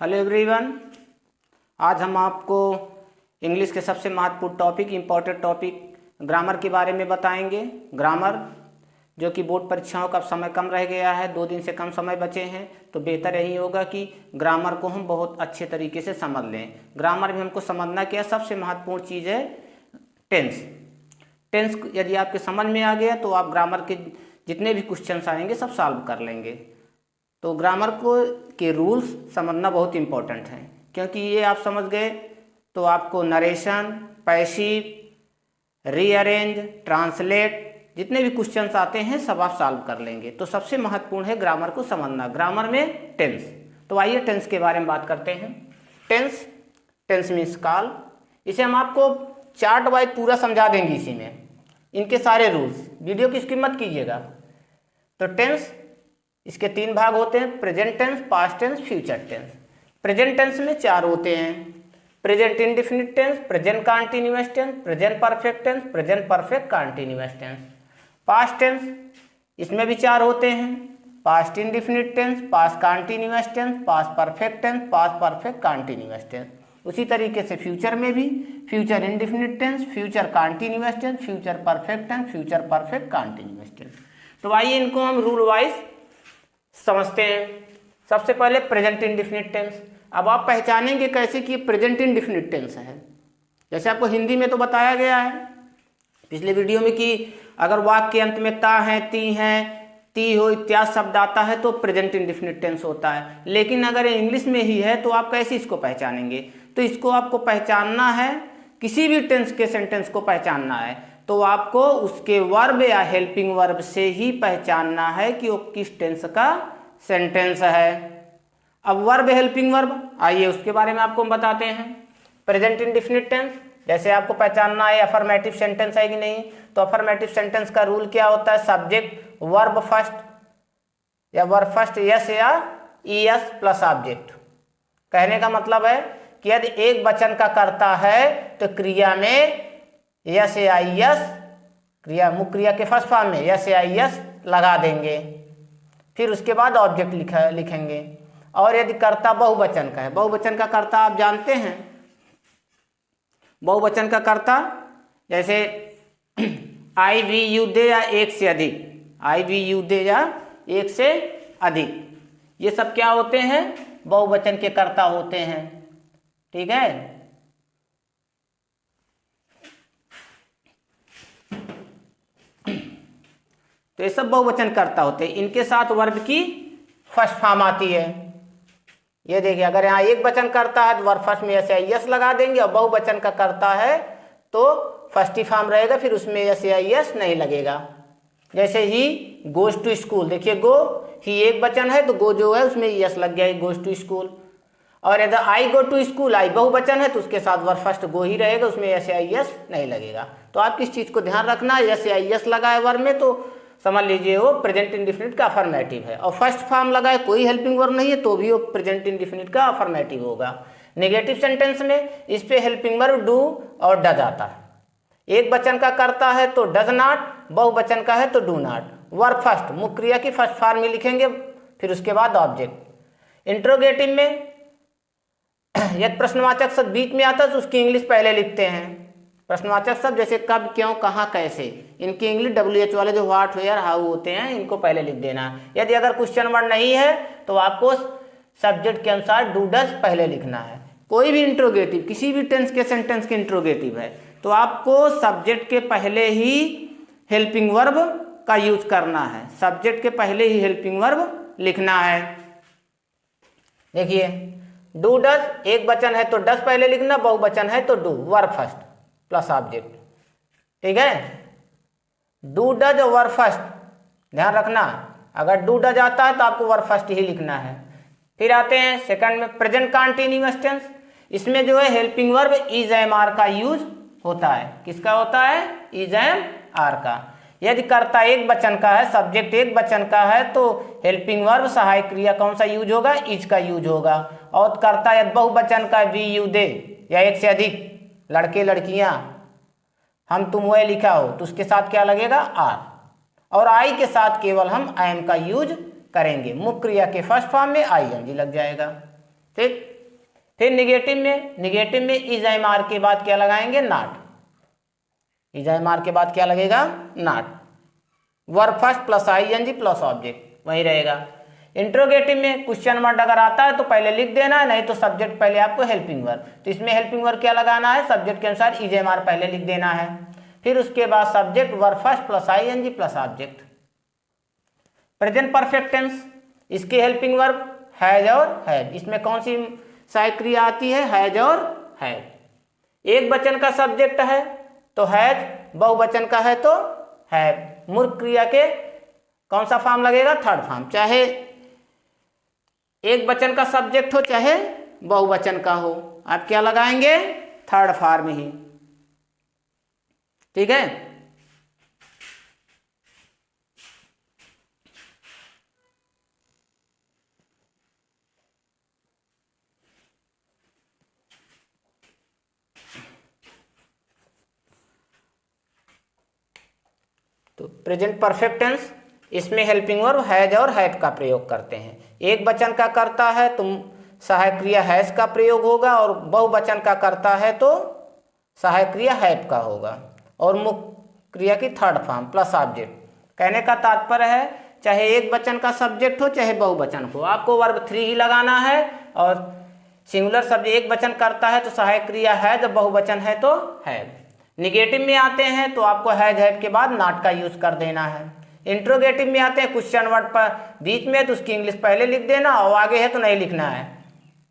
Hello everyone. आज हम आपको इंग्लिश के सबसे महत्वपूर्ण टॉपिक, इम्पोर्टेंट टॉपिक ग्रामर के बारे में बताएंगे। ग्रामर जो कि बोर्ड परीक्षाओं का समय कम रह गया है, 2 दिन से कम समय बचे हैं, तो बेहतर यही होगा कि ग्रामर को हम बहुत अच्छे तरीके से समझ लें। ग्रामर में हमको समझना क्या, सबसे महत्वपूर्ण चीज़ है टेंस। टेंस यदि आपके समझ में आ गया तो आप ग्रामर के जितने भी क्वेश्चंस आएंगे सब सॉल्व कर लेंगे। तो ग्रामर को के रूल्स समझना बहुत इम्पोर्टेंट है, क्योंकि ये आप समझ गए तो आपको नरेशन, पैसिव, रीअरेंज, ट्रांसलेट जितने भी क्वेश्चंस आते हैं सब आप सॉल्व कर लेंगे। तो सबसे महत्वपूर्ण है ग्रामर को समझना, ग्रामर में टेंस। तो आइए टेंस के बारे में बात करते हैं। टेंस मीन्स काल। इसे हम आपको चार्ट वाइज पूरा समझा देंगे, इसी में इनके सारे रूल्स। वीडियो की स्किप मत कीजिएगा। तो टेंस इसके 3 भाग होते हैं, present tense, past tense, future tense. Present tense में 4 होते हैं, present indefinite tense, present continuous tense, present perfect tense, present perfect continuous tense. Past tense इसमें भी 4 होते हैं, past indefinite tense, past continuous tense, past perfect tense, past perfect continuous tense. उसी तरीके से फ्यूचर में भी future indefinite tense, future continuous tense, future perfect tense, future perfect continuous tense. तो आइए इनको हम रूल वाइज समझते हैं। सबसे पहले प्रेजेंट इंडेफिनिट टेंस। अब आप पहचानेंगे कैसे कि प्रेजेंट इंडेफिनिट टेंस है। जैसे आपको हिंदी में तो बताया गया है पिछले वीडियो में कि अगर वाक्य के अंत में ता है, ती है, ती हो इत्यादि शब्द आता है तो प्रेजेंट इंडेफिनिट टेंस होता है। लेकिन अगर इंग्लिश में ही है तो आप कैसे इसको पहचानेंगे? तो इसको आपको पहचानना है, किसी भी टेंस के सेंटेंस को पहचानना है तो आपको उसके वर्ब या हेल्पिंग वर्ब से ही पहचानना है कि वो किस टेंस का सेंटेंस है। अब वर्ब, हेल्पिंग वर्ब, आइए उसके बारे में आपको हम बताते हैं। प्रेजेंट इंडेफिनिट टेंस जैसे आपको पहचानना है अफर्मेटिव सेंटेंस है कि नहीं, तो अफर्मेटिव सेंटेंस का रूल क्या होता है? सब्जेक्ट वर्ब फर्स्ट या वर्ब फर्स्ट, यस या ईएस प्लस ऑब्जेक्ट। कहने का मतलब है कि यदि एक वचन का कर्ता है तो क्रिया में यस या यस, क्रिया मुख्य क्रिया के फर्स्ट फॉर्म में यस या यस लगा देंगे, फिर उसके बाद ऑब्जेक्ट लिखेंगे। और यदि कर्ता बहुवचन का है, बहुवचन का कर्ता आप जानते हैं, बहुवचन का कर्ता जैसे आई, वी, यू, दे या एक से अधिक, आई, वी, यू, दे या एक से अधिक, ये सब क्या होते हैं? बहुवचन के कर्ता होते हैं। ठीक है। तो ये सब बहुवचन कर्ता होते हैं, इनके साथ वर्ब की फर्स्ट फॉर्म आती है। ये देखिए, अगर यहाँ एक वचन करता है तो वर्ब फर्स्ट में यस या यस लगा देंगे, और बहुवचन का करता है तो फर्स्ट ही फॉर्म रहेगा, फिर उसमें यस या यस नहीं लगेगा। जैसे ही गोज टू स्कूल, देखिए गो ही एक वचन है तो गो जो है उसमें यस लग गया, गोज टू स्कूल। और यदि आई गो टू स्कूल, आई बहुवचन है तो उसके साथ वर्ब फर्स्ट गो ही रहेगा, उसमें यस या यस नहीं लगेगा। तो आप किस चीज को ध्यान रखना है, यस या यस लगा है वर्ब में तो समझ लीजिए वो प्रेजेंट इंडेफिनिट का अफर्मेटिव है। और फर्स्ट फॉर्म लगा है, कोई हेल्पिंग वर्ब नहीं है तो भी वो प्रेजेंट इंडेफिनिट का अफर्मेटिव होगा। नेगेटिव सेंटेंस में इस पे हेल्पिंग वर्ब डू और डज आता है। एक वचन का करता है तो डज नॉट, बहुवचन का है तो डू नॉट। वर्ब फर्स्ट मुख्य क्रिया की फर्स्ट फॉर्म में लिखेंगे, फिर उसके बाद ऑब्जेक्ट। इंट्रोगेटिव में यदि प्रश्नवाचक शब्द बीच में आता है तो उसकी इंग्लिश पहले लिखते हैं। प्रश्नवाचक शब्द जैसे कब, क्यों, कहाँ, कैसे, इनकी इंग्लिश WH वाले जो व्हाट, वेयर, हाउ होते हैं इनको पहले लिख देना है। यदि अगर क्वेश्चन वर्ड नहीं है तो आपको सब्जेक्ट के अनुसार डू डज पहले लिखना है। कोई भी इंट्रोगेटिव, किसी भी टेंस के सेंटेंस के इंट्रोगेटिव है तो आपको सब्जेक्ट के पहले ही हेल्पिंग वर्ब का यूज करना है, सब्जेक्ट के पहले ही हेल्पिंग वर्ब लिखना है। देखिए डू डज एक वचन है तो डज पहले लिखना, बहुवचन है तो do, verb first plus object. ठीक है, डू डज और वर्ब फर्स्ट ध्यान रखना, अगर डू डज आता है तो आपको वर्ब फर्स्ट ही लिखना है। फिर आते हैं सेकंड में प्रेजेंट कंटीन्यूअस टेंस। इसमें जो है helping verb is am are का यूज होता है। किसका होता है? इज एम आर का। यदि कर्ता एक वचन का है, सब्जेक्ट एक वचन का है तो हेल्पिंग वर्ब सहायक क्रिया कौन सा यूज होगा? इज का यूज होगा। और कर्ता यदि बहुवचन का वी, यू, दे या एक से अधिक, लड़के लड़कियां, हम तुम वह लिखा हो तो उसके साथ क्या लगेगा? आर। और आई के साथ केवल हम एम का यूज करेंगे, मुख्य क्रिया के फर्स्ट फॉर्म में ING लग जाएगा। ठीक। फिर निगेटिव में इज एम आर के बाद क्या लगाएंगे, नॉट। इज एम आर के बाद क्या लगेगा, not. Verb first plus ING plus object वही रहेगा। इंट्रोगेटिव में क्वेश्चन वर्ड अगर आता है तो पहले लिख देना है, नहीं तो सब्जेक्ट पहले आपको हेल्पिंग वर्ब। तो इसमें हेल्पिंग वर्ब क्या लगाना है, सब्जेक्ट के अनुसार इज एम आर पहले लिख देना है। फिर उसके बाद subject verb first plus ING plus object. Present perfect tense, इसके हेल्पिंग वर्ब हैज और हैव। इसमें कौन सी सहायक क्रिया आती है, हैज और हैव। एक वचन का सब्जेक्ट है तो हैज, बहुवचन का है तो हैव। मूर्ख क्रिया के कौन सा फॉर्म लगेगा, थर्ड फॉर्म। चाहे एक वचन का सब्जेक्ट हो चाहे बहुवचन का हो, आप क्या लगाएंगे, थर्ड फॉर्म ही। ठीक है। तो प्रेजेंट परफेक्ट टेंस, इसमें हेल्पिंग वर्ब हैज और हैव का प्रयोग करते हैं। एक वचन का करता है तो सहायक क्रिया हैज का प्रयोग होगा, और बहुवचन का करता है तो सहायक क्रिया हैव का होगा, और मुख्य क्रिया की थर्ड फॉर्म प्लस ऑब्जेक्ट। कहने का तात्पर्य है चाहे एक वचन का सब्जेक्ट हो चाहे बहुवचन हो, आपको वर्ब 3 ही लगाना है। और सिंगुलर शब्द एक वचन करता है तो सहायक क्रिया है, जब बहुवचन है तो हैव। निगेटिव में आते हैं तो आपको हैज हैव के बाद नॉट का यूज कर देना है। इंट्रोगेटिव में आते हैं क्वेश्चन वर्ड पर बीच में तो उसकी इंग्लिश पहले लिख देना, और आगे है तो नहीं लिखना है,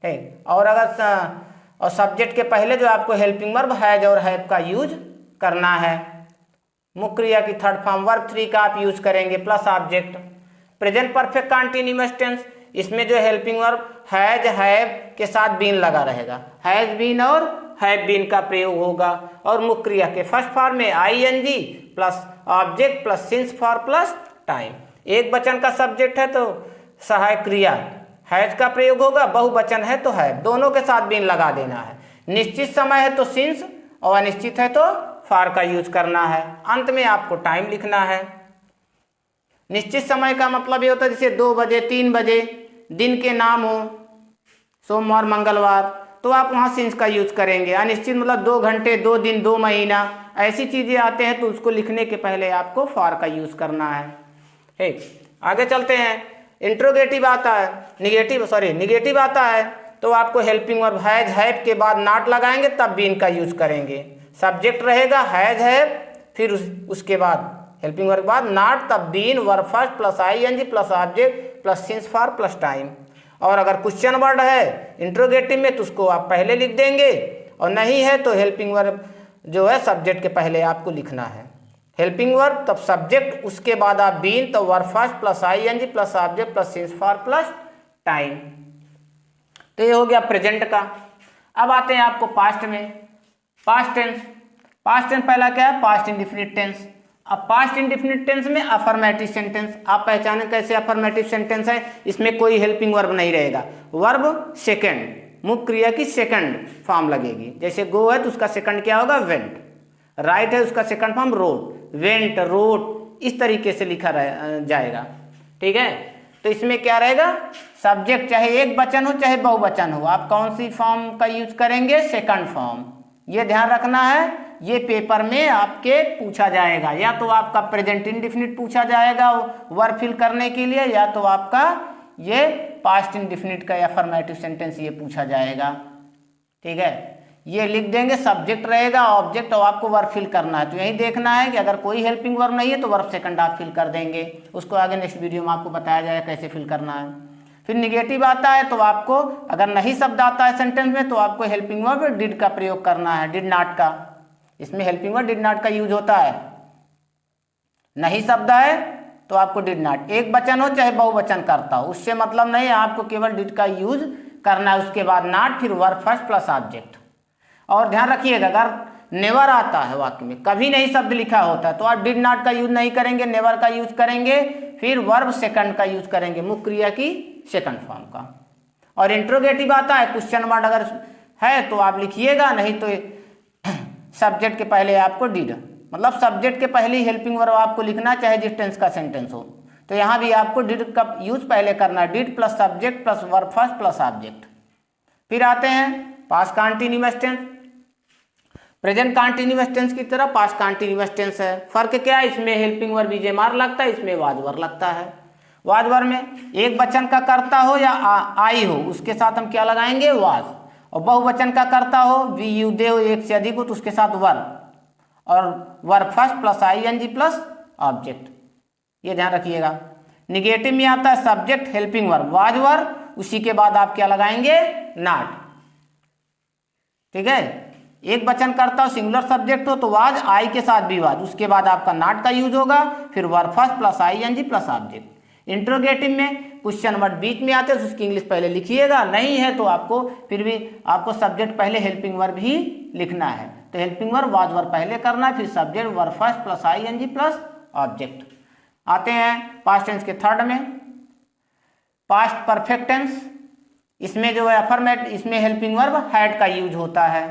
ठीक। और अगर सब्जेक्ट के पहले जो आपको हेल्पिंग वर्ब हैज और हैव का यूज करना है। मुख्य क्रिया की थर्ड फॉर्म वर्ब 3 का आप यूज करेंगे plus object. Present perfect continuous tense, इसमें जो हेल्पिंग वर्ब हैज हैव के साथ बीन लगा रहेगा, हैज बीन और हैव बीन का प्रयोग होगा। और मुख्य क्रिया के फर्स्ट फॉर्म में ING plus object plus since for plus time. एक वचन का सब्जेक्ट है तो सहायक क्रिया हैज का प्रयोग होगा, बहुवचन है तो हैव, दोनों के साथ बीन लगा देना है। निश्चित समय है तो सिंस, और अनिश्चित है तो फॉर का यूज करना है। अंत में आपको टाइम लिखना है। निश्चित समय का मतलब ये होता है जैसे 2 बजे 3 बजे, दिन के नाम हो सोमवार मंगलवार, तो आप वहाँ सिंस का यूज करेंगे। अनिश्चित मतलब 2 घंटे 2 दिन 2 महीना, ऐसी चीजें आते हैं तो उसको लिखने के पहले आपको फॉर का यूज करना है। ठीक, आगे चलते हैं। इंट्रोगेटिव आता है, निगेटिव आता है तो आपको हेल्पिंग वर्ब हैज हैव के बाद नॉट लगाएंगे, तब बीन का यूज करेंगे। सब्जेक्ट रहेगा हैज हैव, फिर उसके बाद हेल्पिंग वर्ब के बाद नॉट, तब been, verb first plus ING plus object plus since for plus time. और अगर क्वेश्चन वर्ड है इंट्रोगेटिव में तो उसको आप पहले लिख देंगे, और नहीं है तो हेल्पिंग वर्ब जो है सब्जेक्ट के पहले आपको लिखना है। हेल्पिंग वर्ब तब सब्जेक्ट, उसके बाद आप बीन, तो verb first plus ING plus object plus since for plus time. तो ये हो गया प्रेजेंट का। अब आते हैं आपको पास्ट में। पास्ट टेंस पहला क्या है, पास्ट इंडेफिनिट टेंस। अब पास्ट इंडेफिनिट टेंस में अफर्मेटिव सेंटेंस, आप पहचाने कैसे अफर्मेटिव सेंटेंस है, इसमें कोई हेल्पिंग वर्ब नहीं रहेगा। वर्ब सेकंड, मुख्य क्रिया की सेकंड फॉर्म लगेगी। जैसे गो है तो उसका सेकंड क्या होगा, वेंट। राइट है उसका second form wrote, went wrote, इस तरीके से लिखा जाएगा। ठीक है, तो इसमें क्या रहेगा, सब्जेक्ट चाहे एक वचन हो चाहे बहुवचन हो, आप कौन सी फॉर्म का यूज करेंगे, सेकंड फॉर्म। ये ध्यान रखना है, ये पेपर में आपके पूछा जाएगा। या तो आपका प्रेजेंट इंडेफिनिट पूछा जाएगा वर्ब फिल करने के लिए, या तो आपका ये पास्ट इंडेफिनिट का अफर्मेटिव सेंटेंस ये पूछा जाएगा। ठीक है, ये लिख देंगे, सब्जेक्ट रहेगा ऑब्जेक्ट, और आपको वर्ब फिल करना है। तो यही देखना है कि अगर कोई हेल्पिंग वर्ब नहीं है तो वर्ब सेकंड आप फिल कर देंगे। उसको आगे नेक्स्ट वीडियो में आपको बताया जाएगा कैसे फिल करना है। फिर निगेटिव आता है तो आपको अगर नहीं शब्द आता है सेंटेंस में तो आपको हेल्पिंग वर्ब डिड का प्रयोग करना है, डिड नॉट का। इसमें हेल्पिंग वर्ब डिड नॉट का यूज होता है। नहीं शब्द है तो आपको डिड नॉट, एक वचन हो चाहे बहुवचन करता हो, उससे मतलब नहीं है, आपको केवल डिड का यूज करना है। उसके बाद नॉट, फिर वर्ब फर्स्ट प्लस ऑब्जेक्ट। और ध्यान रखिएगा, अगर नेवर आता है वाक्य में, कभी नहीं शब्द लिखा होता है, तो आप डिड नॉट का यूज नहीं करेंगे, नेवर का यूज करेंगे, फिर वर्ब सेकंड का यूज करेंगे, मुख्य क्रिया की सेकंड फॉर्म का। और इंट्रोगेटिव आता है, क्वेश्चन वर्ड अगर है तो आप लिखिएगा, नहीं तो सब्जेक्ट के पहले आपको डिड, मतलब सब्जेक्ट के पहले ही हेल्पिंग वर्ब आपको लिखना, चाहे जिस टेंस का सेंटेंस हो। तो यहाँ भी आपको डिड का यूज पहले करना है, did plus subject plus verb first plus object. फिर आते हैं past continuous tense. Present continuous tense की तरह पास्ट कंटीन्यूअस टेंस है। फर्क क्या है, इसमें हेल्पिंग वर्ब ईजेमार लगता है, इसमें वाज वर्ब लगता है। वाज वर्ब में एक वचन का कर्ता हो या आई हो उसके साथ हम क्या लगाएंगे, वाज। और बहुवचन का कर्ता हो, वी यू दे हो, एक से अधिक हो तो उसके साथ वर्ब, और verb first plus ING plus object, ये ध्यान रखिएगा। निगेटिव में आता है subject helping verb was verb, उसी के बाद आप क्या लगाएंगे, नॉट। ठीक है, एक वचन करता हो सिंगुलर सब्जेक्ट हो तो वाज, आई के साथ भी वाज, उसके बाद आपका नॉट का यूज होगा, फिर verb first plus ING plus object. Interrogative में क्वेश्चन वर्ड बीच में आते हैं तो उसकी इंग्लिश पहले लिखिएगा, नहीं है तो आपको फिर भी आपको सब्जेक्ट पहले हेल्पिंग वर्ब ही लिखना है। तो हेल्पिंग वर्ब वाज वर्ब पहले करना है, फिर subject verb first plus ING plus object. आते हैं पास्ट टेंस के थर्ड में, पास्ट परफेक्ट टेंस। इसमें जो है अफर्मेटिव, इसमें हेल्पिंग वर्ब हैड का यूज होता है,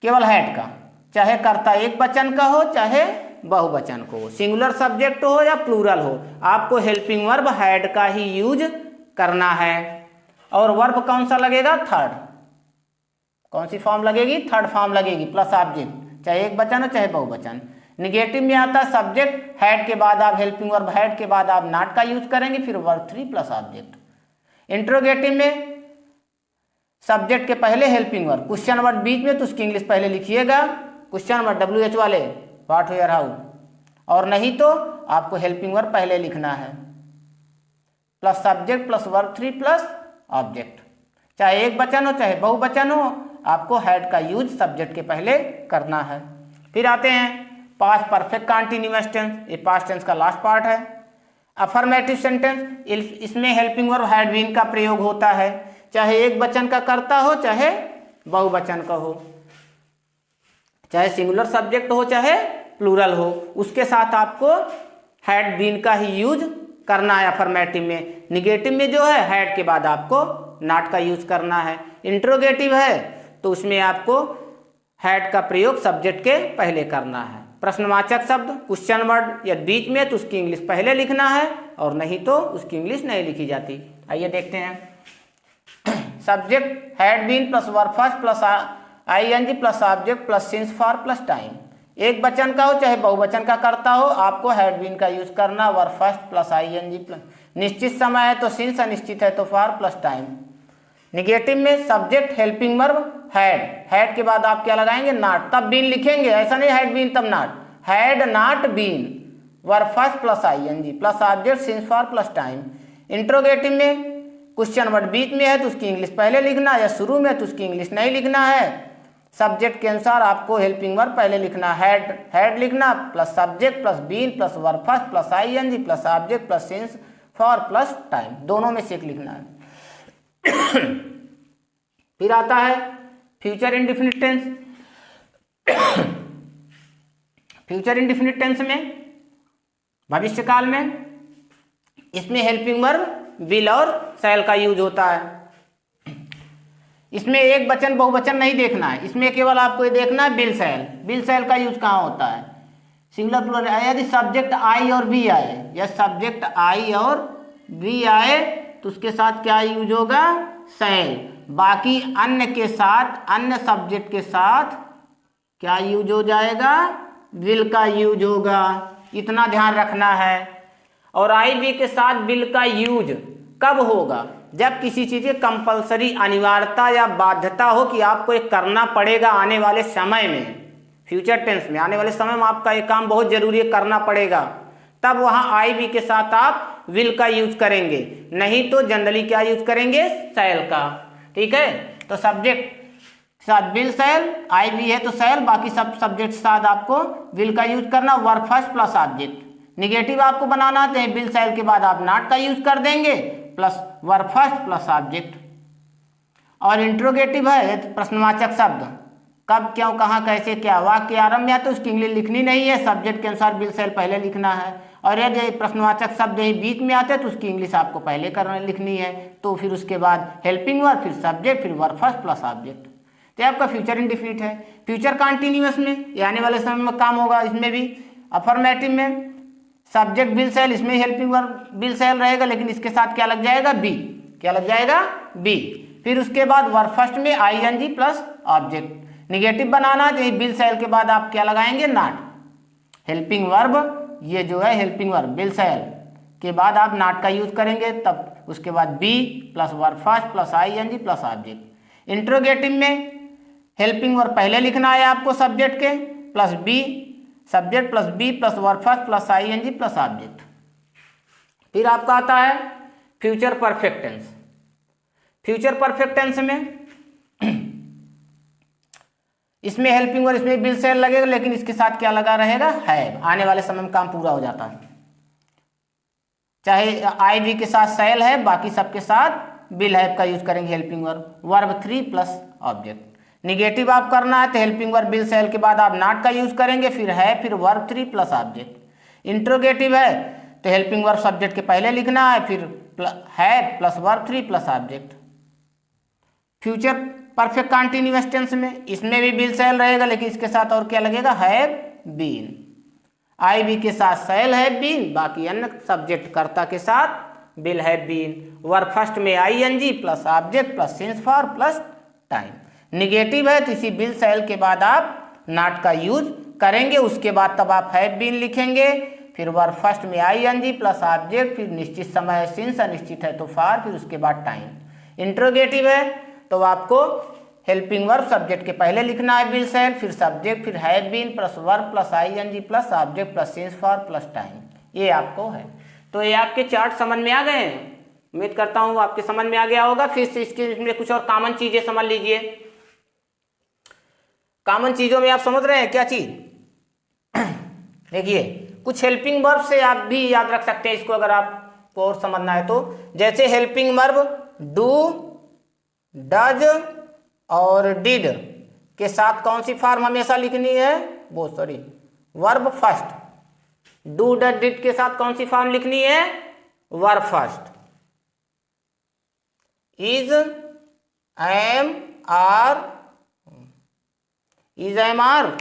केवल हैड का, चाहे कर्ता एक वचन का हो चाहे बहुवचन को, सिंगुलर सब्जेक्ट हो या प्लूरल हो, आपको हेल्पिंग वर्ब हैड का ही यूज करना है। और वर्ब कौन सा लगेगा, थर्ड। कौन सी फॉर्म लगेगी, थर्ड फॉर्म लगेगी, प्लस ऑब्जेक्ट, चाहे एक वचन हो चाहे बहुवचन। निगेटिव में आता है सब्जेक्ट हैड के बाद आप हेल्पिंग वर्ब हैड के बाद आप नॉट का यूज करेंगे, फिर वर्ब 3 प्लस ऑब्जेक्ट। इंट्रोगेटिव में सब्जेक्ट के पहले हेल्पिंग वर्ब, क्वेश्चन वर्ड बीच में तो उसकी इंग्लिश पहले लिखिएगा, क्वेश्चन वर्ड WH वाले, व्हाट वेयर हाउ, और नहीं तो आपको हेल्पिंग वर्ब पहले लिखना है, plus subject plus verb 3 plus object. चाहे एक वचन हो चाहे बहुवचन हो, आपको हैड का यूज सब्जेक्ट के पहले करना है। फिर आते हैं पास्ट परफेक्ट कंटीन्यूअस टेंस, ये पास्ट टेंस का लास्ट पार्ट है। अफर्मेटिव सेंटेंस, इसमें हेल्पिंग वर्ब हैड बीन का प्रयोग होता है, चाहे एक वचन का कर्ता हो चाहे बहुवचन का हो, चाहे सिंगुलर सब्जेक्ट हो चाहे प्लूरल हो, उसके साथ आपको हैड बीन का ही यूज करना है अफर्मेटिव में। निगेटिव में जो है हैड के बाद आपको नॉट का यूज करना है। इंट्रोगेटिव है तो उसमें आपको हैड का प्रयोग सब्जेक्ट के पहले करना है। प्रश्नवाचक शब्द क्वेश्चन वर्ड या बीच में तो उसकी इंग्लिश पहले लिखना है, और नहीं तो उसकी इंग्लिश नहीं लिखी जाती। आइए देखते हैं। Subject had been plus verb first plus ING plus object plus since for plus time. एक वचन का हो चाहे बहुवचन का करता हो, आपको हैड बीन का यूज करना, verb first plus ING plus, निश्चित समय है तो सिंस, अनिश्चित है तो फॉर प्लस टाइम। निगेटिव में सब्जेक्ट हेल्पिंग वर्ब हैड के बाद आप क्या लगाएंगे, नॉट, तब बीन लिखेंगे, ऐसा नहीं हैड बीन तब not, had not been, verb first plus ING plus object since for plus time. Interrogative में क्वेश्चन वर्ड बीच में है तो उसकी इंग्लिश पहले लिखना, या शुरू में तो उसकी इंग्लिश नहीं लिखना है। सब्जेक्ट के अनुसार आपको हेल्पिंग वर्ब पहले लिखना, हैड लिखना plus subject plus been plus verb first plus ING plus object plus since for plus time, दोनों में से एक लिखना है। फिर आता है future indefinite tense. Future indefinite tense में भविष्यकाल में, इसमें हेल्पिंग वर्ब विल और शैल का यूज होता है। इसमें एक वचन बहुवचन नहीं देखना है, इसमें केवल आपको ये देखना है विल शैल। विल शैल का यूज कहाँ होता है, सिंगुलर प्लूरल, यदि सब्जेक्ट आई और बी आए, या सब्जेक्ट आई और बी आए तो उसके साथ क्या यूज होगा, शैल। बाकी अन्य के साथ, अन्य सब्जेक्ट के साथ क्या यूज हो जाएगा, विल का यूज होगा, इतना ध्यान रखना है। और आई बी के साथ विल का यूज कब होगा, जब किसी चीज़ की कंपलसरी अनिवार्यता या बाध्यता हो कि आपको एक करना पड़ेगा आने वाले समय में। फ्यूचर टेंस में आने वाले समय में आपका एक काम बहुत जरूरी है, करना पड़ेगा, तब वहाँ आई बी के साथ आप विल का यूज करेंगे, नहीं तो जनरली क्या यूज करेंगे, शैल का। ठीक है, तो सब्जेक्ट साथ विल शैल, आई बी है तो शैल, बाकी सब सब्जेक्ट साथ आपको विल का यूज करना, verb first plus object. Negative आपको बनाना है विल शैल के बाद आप नॉट का यूज कर देंगे, plus verb first plus object. और इंट्रोगेटिव है प्रश्नवाचक शब्द, कब क्यों कहाँ कैसे क्या, वाक्य आरंभ में आते तो उसकी इंग्लिश लिखनी नहीं है, सब्जेक्ट के अनुसार विल शैल पहले लिखना है। और यदि प्रश्नवाचक शब्द यही बीच में आते हैं तो उसकी इंग्लिश आपको पहले करना लिखनी है, तो फिर उसके बाद हेल्पिंग वर्ब, फिर सब्जेक्ट, फिर वर्ब फर्स्ट प्लस ऑब्जेक्ट। तो आपका फ्यूचर इंडेफिनिट है। फ्यूचर कंटिन्यूअस में ये आने वाले समय में काम होगा, इसमें भी अफर्मेटिव में सब्जेक्ट विल शैल, इसमें हेल्पिंग वर्ब विल शैल रहेगा, लेकिन इसके साथ क्या लग जाएगा, बी, क्या लग जाएगा, बी। फिर उसके बाद वर्ब फर्स्ट में आईएनजी प्लस ऑब्जेक्ट। निगेटिव बनाना है तो विल सेल के बाद आप क्या लगाएंगे, नॉट। हेल्पिंग वर्ब, ये जो है हेल्पिंग वर्ब विल सेल के बाद आप नॉट का यूज करेंगे, तब उसके बाद be plus verb first plus ING plus object. Interrogative में हेल्पिंग वर्ब पहले लिखना है आपको सब्जेक्ट के, plus be subject plus be plus verb first plus ING plus object. फिर आपका आता है future perfect tense. Future perfect tense में इसमें हेल्पिंग वर्ब, इसमें विल सेल लगेगा, लेकिन इसके साथ क्या लगा रहेगा, हैव। आने वाले समय में काम पूरा हो जाता है, चाहे आई भी के साथ सेल है, बाकी सबके साथ विल हैव का यूज करेंगे helping verb. Verb 3 plus object. Negative आप करना है तो हेल्पिंग वर्ब विल सेल के बाद आप नॉट का यूज करेंगे, फिर है, फिर वर्ब 3 प्लस ऑब्जेक्ट। इंट्रोगेटिव है तो हेल्पिंग वर्ब सब्जेक्ट के पहले लिखना है, फिर है plus verb 3 plus object. Future perfect continuous tense में इसमें भी विल सेल रहेगा, लेकिन इसके साथ और क्या लगेगा, हैव बीन। आई बी के साथ सेल हैव बीन, बाकी अन्य सब्जेक्ट कर्ता के साथ will have been. Verb first में ING plus object plus since for plus time. Negative है तो इसी विल सेल के बाद आप नॉट का यूज करेंगे, उसके बाद तब आप हैव बीन लिखेंगे, फिर वर्ब फर्स्ट में आईएनजी प्लस ऑब्जेक्ट, फिर निश्चित समय है सिंस, अनिश्चित है तो फॉर, फिर उसके बाद टाइम। इंट्रोगेटिव है तो आपको हेल्पिंग वर्ब सब्जेक्ट के पहले लिखना है विल सेल, फिर सब्जेक्ट, फिर have been plus verb plus ING plus object plus since for plus time. ये आपको है। तो ये आपके चार्ट समझ में आ गए हैं, उम्मीद करता हूँ आपके समझ में आ गया होगा। फिर से इसमें कुछ और कॉमन चीजें समझ लीजिए। कॉमन चीजों में आप समझ रहे हैं क्या चीज, देखिए कुछ हेल्पिंग वर्ब से आप भी याद रख सकते हैं इसको, अगर आपको और समझना है तो। जैसे हेल्पिंग वर्ब डू, डज और डिड के साथ कौन सी फॉर्म हमेशा लिखनी है, वो sorry verb first. Do does did के साथ कौन सी फॉर्म लिखनी है, verb first. Is, am, are, is, am, are.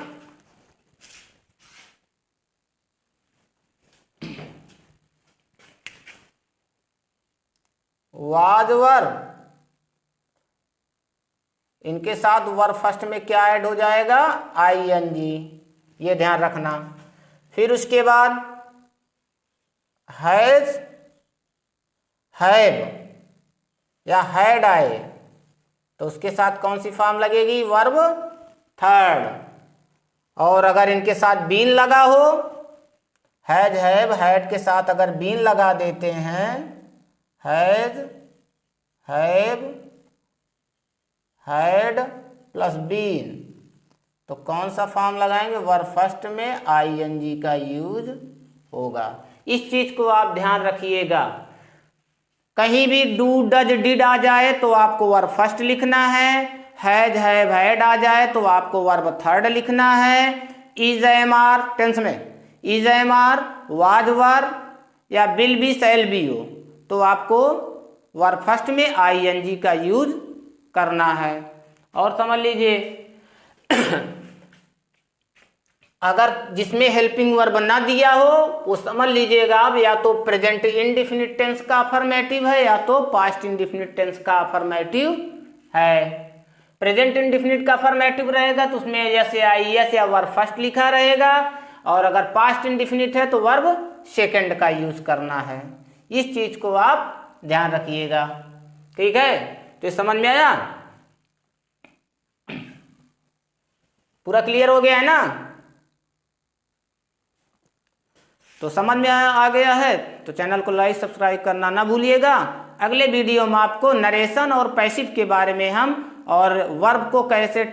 Was verb, इनके साथ वर्ब फर्स्ट में क्या ऐड हो जाएगा, आईएनजी, ये ध्यान रखना। फिर उसके बाद हैज, हैव या हैड आए तो उसके साथ कौन सी फॉर्म लगेगी, वर्ब थर्ड। और अगर इनके साथ बीन लगा हो, हैज, हैव, हैड के साथ अगर बीन लगा देते हैं, has, have, had plus been, तो कौन सा फॉर्म लगाएंगे, वर्ब फर्स्ट में आईएनजी का यूज होगा। इस चीज को आप ध्यान रखिएगा। कहीं भी डू डज डिड आ जाए तो आपको वर्ब फर्स्ट लिखना है, हैज, हैव, हैड आ जाए तो आपको वर्ब थर्ड लिखना है। इज, एम, आर टेंस में is, am, are, was verb या विल बी, शैल बी हो तो आपको वर्ब फर्स्ट में आईएनजी का यूज करना है। और समझ लीजिए अगर जिसमें हेल्पिंग वर्ब ना दिया हो वो समझ लीजिएगा अब या तो प्रेजेंट इंडेफिनिट टेंस का अफर्मेटिव है या तो पास्ट इंडेफिनिट टेंस का अफर्मेटिव है। प्रेजेंट इंडेफिनिट का अफर्मेटिव रहेगा तो उसमें जैसे आईएस या वर्ब फर्स्ट लिखा रहेगा, और अगर पास्ट इंडेफिनिट है तो वर्ब सेकंड का यूज करना है। इस चीज को आप ध्यान रखिएगा, ठीक है। तो ये समझ में आया, पूरा क्लियर हो गया है ना। तो समझ में आ गया है तो चैनल को लाइक सब्सक्राइब करना ना भूलिएगा। अगले वीडियो में आपको नरेशन और पैसिव के बारे में हम और वर्ब को कैसे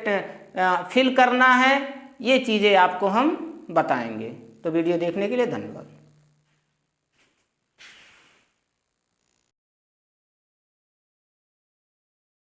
फिल करना है ये चीज़ें आपको हम बताएंगे। तो वीडियो देखने के लिए धन्यवाद।